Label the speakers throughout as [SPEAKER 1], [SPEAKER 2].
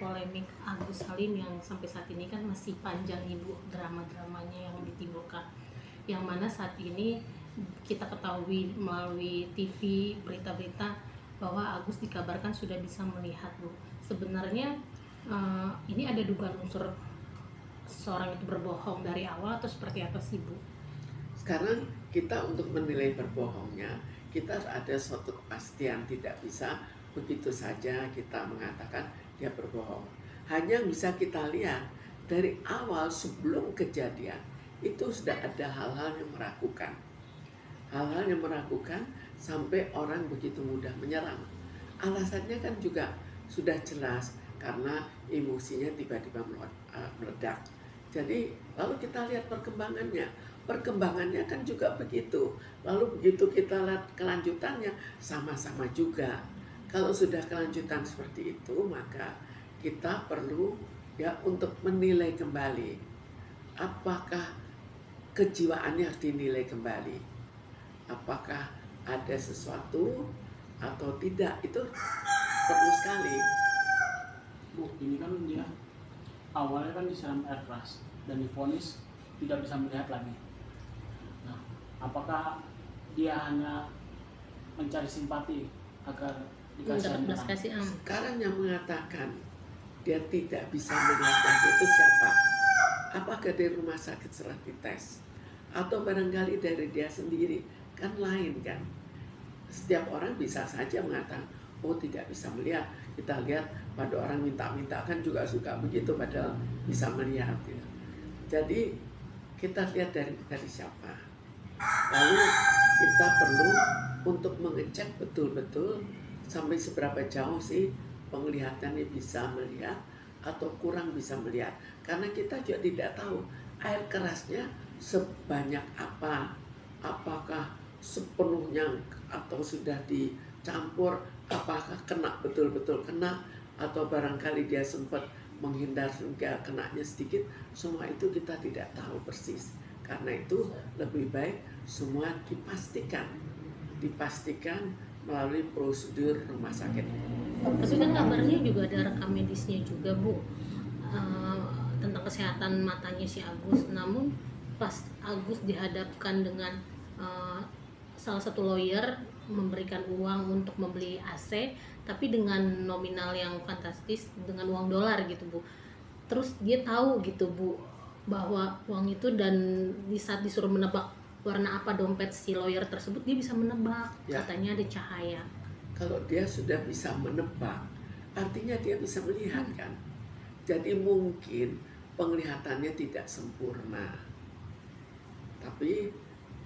[SPEAKER 1] polemik Agus Salim yang sampai saat ini kan masih panjang Ibu drama-dramanya yang ditimbulkan, yang mana saat ini kita ketahui melalui TV berita-berita bahwa Agus dikabarkan sudah bisa melihat Bu. Sebenarnya ini ada dugaan unsur seorang itu berbohong dari awal atau seperti apa sih Bu?
[SPEAKER 2] Sekarang kita untuk menilai berbohongnya, kita ada suatu kepastian, tidak bisa begitu saja kita mengatakan dia berbohong. Hanya bisa kita lihat dari awal sebelum kejadian itu sudah ada hal-hal yang meragukan. Hal-hal yang meragukan sampai orang begitu mudah menyerang. Alasannya kan juga sudah jelas karena emosinya tiba-tiba meledak. Jadi lalu kita lihat perkembangannya. Perkembangannya kan juga begitu. Lalu begitu kita lihat kelanjutannya sama-sama juga. Kalau sudah kelanjutan seperti itu, maka kita perlu ya untuk menilai kembali apakah kejiwaannya harus dinilai kembali. Apakah ada sesuatu atau tidak, itu perlu sekali.
[SPEAKER 3] Bu, ini kan dia awalnya kan disiram air keras dan divonis tidak bisa melihat lagi. Nah, apakah dia hanya mencari simpati agar dikasih
[SPEAKER 1] belas kasihan?
[SPEAKER 2] Sekarang yang mengatakan dia tidak bisa melihat lagi itu siapa? Apakah dari rumah sakit setelah dites? Atau barangkali dari dia sendiri? Kan lain kan. Setiap orang bisa saja mengatakan, oh tidak bisa melihat. Kita lihat pada orang minta-minta kan juga suka begitu padahal bisa melihat. Ya. Jadi kita lihat dari siapa. Lalu kita perlu untuk mengecek betul-betul sampai seberapa jauh sih penglihatannya bisa melihat atau kurang bisa melihat. Karena kita juga tidak tahu air kerasnya sebanyak apa. Apakah sepenuhnya atau sudah dicampur, apakah kena betul-betul kena atau barangkali dia sempat menghindar sehingga kenanya sedikit. Semua itu kita tidak tahu persis. Karena itu lebih baik semua dipastikan melalui prosedur rumah sakit.
[SPEAKER 1] Tapi kan kabarnya juga ada rekam medisnya juga Bu, tentang kesehatan matanya si Agus. Namun pas Agus dihadapkan dengan salah satu lawyer memberikan uang untuk membeli AC, tapi dengan nominal yang fantastis, dengan uang dolar gitu Bu. Terus dia tahu gitu Bu bahwa uang itu, dan di saat disuruh menebak warna apa dompet si lawyer tersebut, dia bisa menebak ya. Katanya ada cahaya.
[SPEAKER 2] Kalau dia sudah bisa menebak, artinya dia bisa melihat kan. Jadi mungkin penglihatannya tidak sempurna, tapi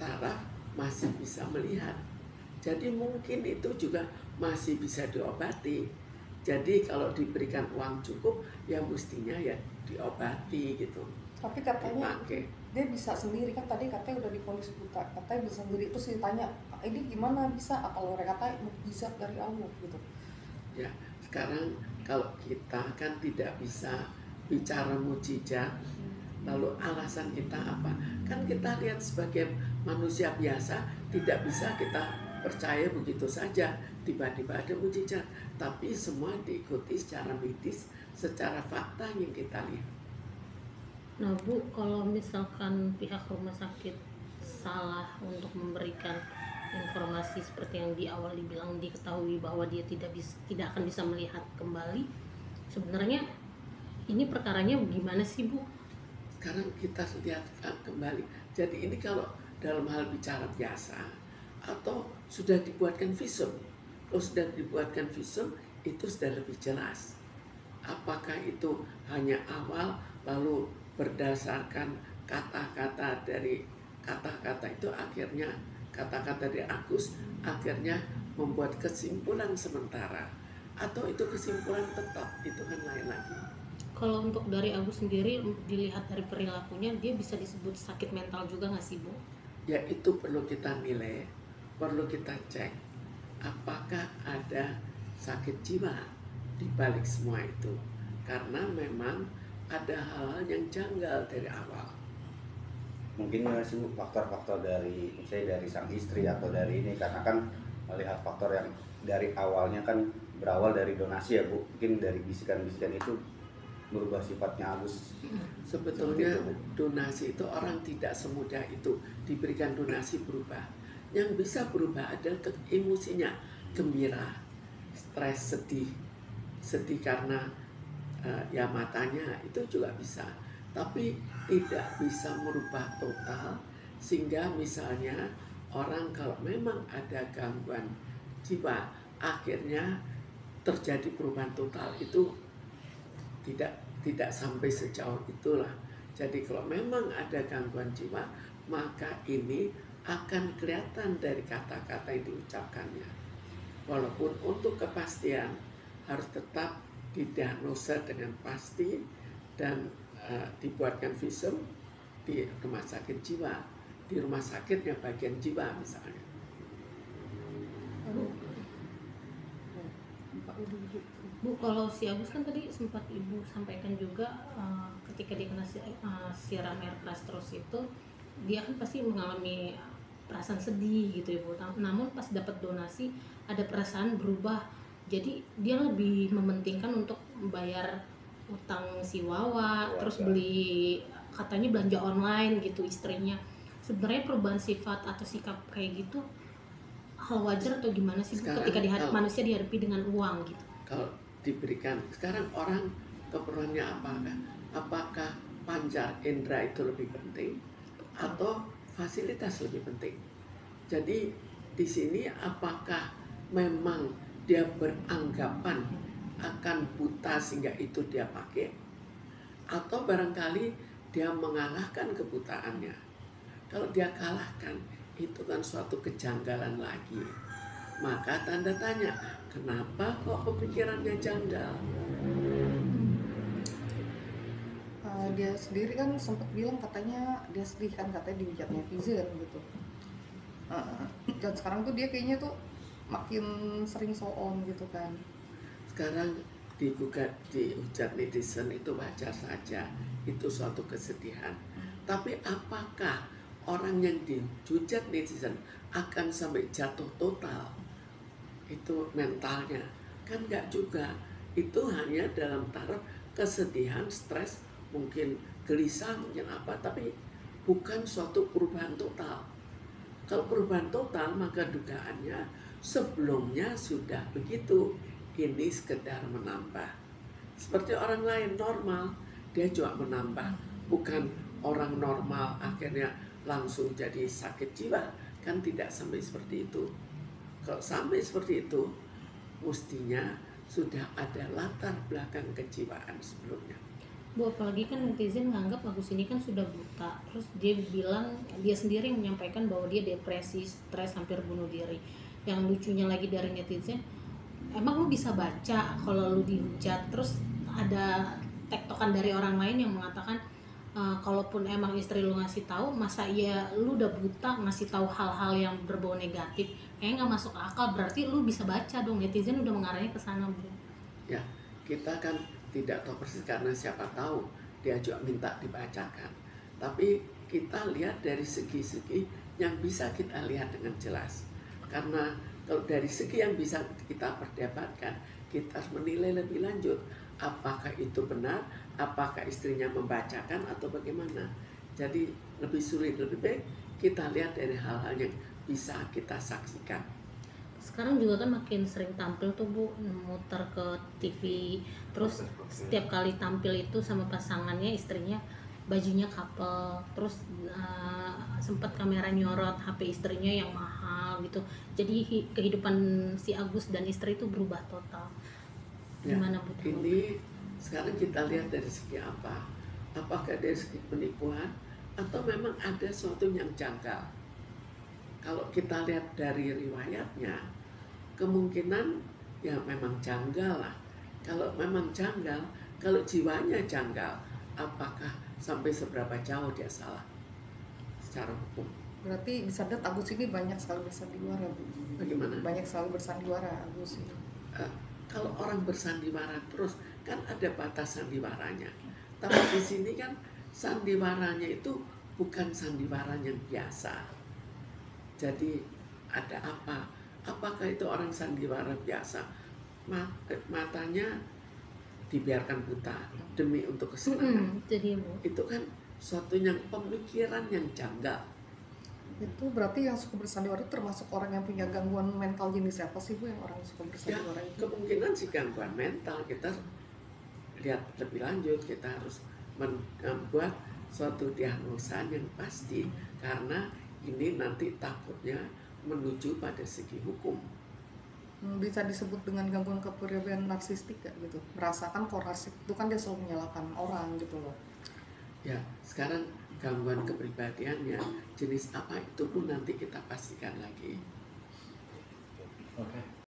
[SPEAKER 2] taraf masih bisa melihat. Jadi mungkin itu juga masih bisa diobati. Jadi kalau diberikan uang cukup, ya mestinya ya diobati gitu.
[SPEAKER 4] Tapi katanya dia bisa sendiri kan, tadi katanya udah divonis buta, katanya bisa sendiri. Terus ditanya, ini gimana bisa? Kalau mereka kata bisa dari Allah gitu.
[SPEAKER 2] Ya, sekarang kalau kita kan tidak bisa bicara mukjizat, lalu alasan kita apa? Kan kita lihat sebagai manusia biasa, tidak bisa kita percaya begitu saja tiba-tiba ada mukjizat. Tapi semua diikuti secara medis, secara fakta yang kita lihat.
[SPEAKER 1] Nah Bu, kalau misalkan pihak rumah sakit salah untuk memberikan informasi seperti yang di awal dibilang, diketahui bahwa dia tidak akan bisa melihat kembali, sebenarnya ini perkaranya gimana sih Bu?
[SPEAKER 2] Sekarang kita lihat kembali. Jadi ini kalau dalam hal bicara biasa atau sudah dibuatkan visum. Kalau sudah dibuatkan visum itu sudah lebih jelas. Apakah itu hanya awal lalu berdasarkan kata-kata dari kata-kata itu akhirnya kata-kata dari Agus akhirnya membuat kesimpulan sementara, atau itu kesimpulan tetap, itu kan lain lagi.
[SPEAKER 1] Kalau untuk dari Agus sendiri, dilihat dari perilakunya, dia bisa disebut sakit mental juga nggak sih Bu?
[SPEAKER 2] Ya itu perlu kita nilai, perlu kita cek apakah ada sakit jiwa di balik semua itu, karena memang ada hal-hal yang janggal dari awal.
[SPEAKER 5] Mungkin nggak sih faktor-faktor dari misalnya dari sang istri atau dari ini, karena kan melihat faktor yang dari awalnya kan berawal dari donasi ya Bu, mungkin dari bisikan-bisikan itu berubah sifatnya Agus.
[SPEAKER 2] Sebetulnya
[SPEAKER 5] Seperti itu, Bu.
[SPEAKER 2] donasi itu orang tidak semudah itu diberikan donasi berubah. Yang bisa berubah adalah emosinya, gembira, stres, sedih karena ya matanya itu juga bisa. Tapi tidak bisa merubah total, sehingga misalnya orang kalau memang ada gangguan jiwa akhirnya terjadi perubahan total itu tidak sampai sejauh itulah. Jadi kalau memang ada gangguan jiwa, maka ini akan kelihatan dari kata-kata yang diucapkannya. Walaupun untuk kepastian harus tetap didiagnosa dengan pasti dan dibuatkan visum di rumah sakit jiwa, di rumah sakitnya bagian jiwa misalnya.
[SPEAKER 1] Bu, kalau si Agus kan tadi sempat Ibu sampaikan juga ketika dia kena siram air keras terus itu dia kan pasti mengalami perasaan sedih gitu ya Bu. Namun pas dapat donasi ada perasaan berubah. Jadi dia lebih mementingkan untuk membayar utang si Wawa, terus beli katanya belanja online gitu istrinya. Sebenarnya perubahan sifat atau sikap kayak gitu hal wajar atau gimana sih Bu,
[SPEAKER 2] Sekarang
[SPEAKER 1] ketika manusia dihadapi dengan uang gitu?
[SPEAKER 2] Kalau diberikan sekarang orang keperluannya apakah? Apakah pancar indera itu lebih penting atau fasilitas lebih penting? Jadi di sini apakah memang dia beranggapan akan buta sehingga itu dia pakai, atau barangkali dia mengalahkan kebutaannya? Kalau dia kalahkan, itu kan suatu kejanggalan lagi. Maka tanda tanya, kenapa kok pemikirannya janggal?
[SPEAKER 4] Dia sendiri kan sempat bilang katanya dia sedih kan, katanya dihujat netizen gitu. Dan sekarang tuh dia kayaknya tuh makin sering so on gitu kan.
[SPEAKER 2] Sekarang dihujat netizen itu wajar saja, itu suatu kesedihan. Tapi apakah orang yang dihujat netizen akan sampai jatuh total? Itu mentalnya kan enggak juga, itu hanya dalam taraf kesedihan, stres, mungkin gelisah, mungkin apa, tapi bukan suatu perubahan total. Kalau perubahan total maka dugaannya sebelumnya sudah begitu, ini sekedar menambah. Seperti orang lain normal, dia juga menambah, bukan orang normal akhirnya langsung jadi sakit jiwa, kan tidak sampai seperti itu. Kalau sampai seperti itu, mestinya sudah ada latar belakang kejiwaan sebelumnya.
[SPEAKER 1] Bu, apalagi kan netizen nganggap Agus ini kan sudah buta. Terus dia bilang, dia sendiri menyampaikan bahwa dia depresi, stres, hampir bunuh diri. Yang lucunya lagi dari netizen, emang lu bisa baca kalau lu dihujat? Terus ada tektokan dari orang lain yang mengatakan, kalaupun emang istri lu ngasih tahu, masa iya lu udah buta ngasih tahu hal-hal yang berbau negatif? Kayaknya nggak masuk akal. Berarti lu bisa baca dong. Netizen udah mengarahnya ke sana, Bu.
[SPEAKER 2] Ya, kita kan tidak tahu persis karena siapa tahu dia juga minta dibacakan. Tapi kita lihat dari segi-segi yang bisa kita lihat dengan jelas. Karena kalau dari segi yang bisa kita perdebatkan, kita harus menilai lebih lanjut. Apakah itu benar, apakah istrinya membacakan atau bagaimana. Jadi lebih sulit, lebih baik kita lihat dari hal-hal yang bisa kita saksikan.
[SPEAKER 1] Sekarang juga kan makin sering tampil tuh Bu, muter ke TV. Terus setiap kali tampil itu sama pasangannya, istrinya bajunya couple. Terus sempat kamera nyorot HP istrinya yang mahal gitu. Jadi kehidupan si Agus dan istri itu berubah total. Gimana Bu?
[SPEAKER 2] Ini sekarang kita lihat dari segi apa? Apakah dari segi penipuan atau memang ada sesuatu yang janggal? Kalau kita lihat dari riwayatnya, kemungkinan ya memang janggal lah. Kalau memang janggal, kalau jiwanya janggal, apakah sampai seberapa jauh dia salah secara hukum?
[SPEAKER 4] Berarti bisa lihat Agus ini banyak sekali bersandiwara, Bu.
[SPEAKER 2] Bagaimana?
[SPEAKER 4] Banyak sekali bersandiwara Agus ini.
[SPEAKER 2] Kalau orang bersandiwara terus, kan ada batas sandiwaranya. Tapi di sini kan sandiwaranya itu bukan sandiwara yang biasa. Jadi ada apa? Apakah itu orang sandiwara biasa? matanya dibiarkan buta demi untuk kesenangan.
[SPEAKER 1] Itu dia, Bu.
[SPEAKER 2] Itu kan suatu yang pemikiran yang janggal.
[SPEAKER 4] Itu berarti yang suka bersandiwara termasuk orang yang punya gangguan mental jenis apa sih Bu, yang orang suka
[SPEAKER 2] Ya,
[SPEAKER 4] bersandiwara itu?
[SPEAKER 2] kemungkinan sih gangguan mental. Kita lihat lebih lanjut, kita harus membuat suatu diagnosa yang pasti, karena ini nanti takutnya menuju pada segi hukum.
[SPEAKER 4] Bisa disebut dengan gangguan kepribadian narsistik gak gitu? Merasakan kalau narsistik itu kan dia selalu menyalahkan orang gitu loh.
[SPEAKER 2] Ya, sekarang gangguan kepribadiannya jenis apa itu pun nanti kita pastikan lagi.
[SPEAKER 6] Oke.